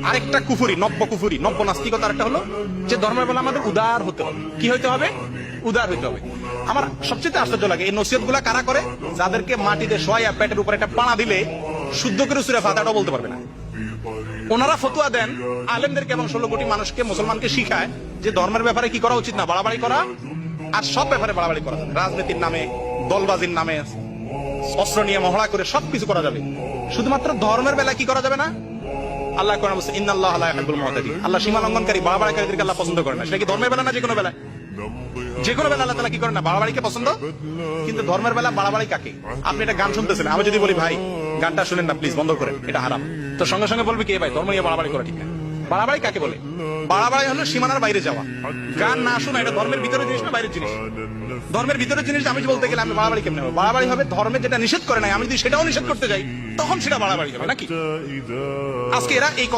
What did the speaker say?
আরেকটা কুফুরি, নব্য নাস্তিকতার একটা হলো যে ধর্মের বেলা আমাদের উদার হতে হবে। কি হইতে হবে? উদার হইতে হবে। আমার সবচেয়ে আশ্চর্য লাগে এই নসিহত গুলা কারা করে? যাদেরকে মাটিতে শোয়া পেটের উপরে একটা পাড়া দিলে শুদ্ধ করে সূরা ফাতিহাটাও বলতে পারবে না। ওনারা ফতুয়া দেন আলেমদেরকে এবং 16 কোটি মানুষকে, মুসলমানকে শিখায় যে ধর্মের ব্যাপারে কি করা উচিত না, বাড়াবাড়ি করা, আর সব ব্যাপারে বাড়াবাড়ি করা যাবে। রাজনীতির নামে, দলবাজির নামে, অস্ত্র নিয়ে মহড়া করে সবকিছু করা যাবে, শুধুমাত্র ধর্মের বেলায় কি করা যাবে না? আল্লাহ কোরআনে বলছে ইন্নাল্লাহা লা ইউহিব্বুল মুতাদিন। আল্লাহ সীমা লঙ্ঘনকারী, বাড়াবাড়িকারীদেরকে আল্লাহ পছন্দ করে না। সেটা কি ধর্মের বেলা না যে কোনো বেলায়? যে কোনো বেলা আল্লাহ তাআলা কি করে না? বাড়াবাড়িকে পছন্দ। কিন্তু ধর্মের বেলা বাড়াবাড়ি কাকে? আপনি একটা গান শুনতেছেন, আমি যদি বলি ভাই গানটা শুনেন না প্লিজ, বন্ধ করেন, এটা হারাম, তো সঙ্গে সঙ্গে বলবি কে ভাই ধর্ম নিয়ে বাড়াবাড়ি করা ঠিক না। বাড়াবাড়ি কাকে বলে? বাড়াবাড়ি হলো সীমানার বাইরে যাওয়া। গান না শোনা এটা ধর্মের ভিতরের জিনিস না বাইরের জিনিস? ধর্মের ভিতরের জিনিস আমি বলতে গেলে আমি বাড়াবাড়ি কেমনে হবে? বাড়াবাড়ি হবে ধর্মের যেটা নিষেধ করে নাই, আমি যদি সেটাও নিষেধ করতে যাই তখন সেটা বাড়াবাড়ি হবে নাকি? আজকে এরা এই